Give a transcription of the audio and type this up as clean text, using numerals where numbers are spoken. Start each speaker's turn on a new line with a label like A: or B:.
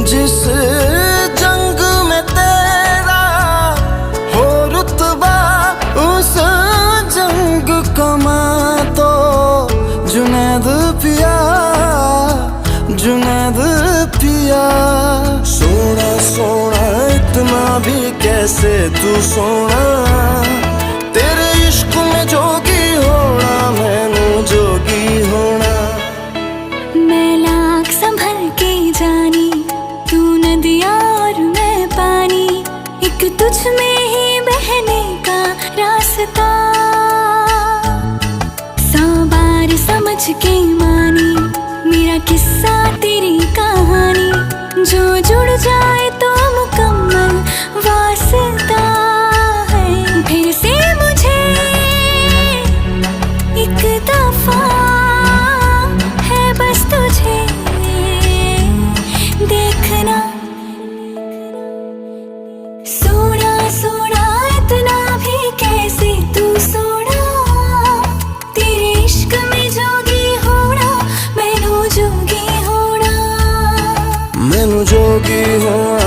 A: जिस जंग में तेरा हो रुतबा, उस जंग कमा तो जुनैद पिया, जुनैद पिया। सोना सोना इतना भी कैसे तू सोना, तेरे इश्क में जोगी होना, मैनू जोगी होना।
B: मैं लाख संभल के जानी, तू नदिया और मैं पानी, एक तुझ में ही बहने का रास्ता। 100 बार समझ के मानी मेरा किस्सा तेरी कहानी, जो जुड़ जाए तो मुकम्मल वास्ता है। फिर से मुझे एक दफा है बस तुझे देखना। सोना सोना इतना भी कैसे तू सोना, तेरे इश्क में जोगी होना, मैनू जोगी होना,
A: मैनू जोगी होना।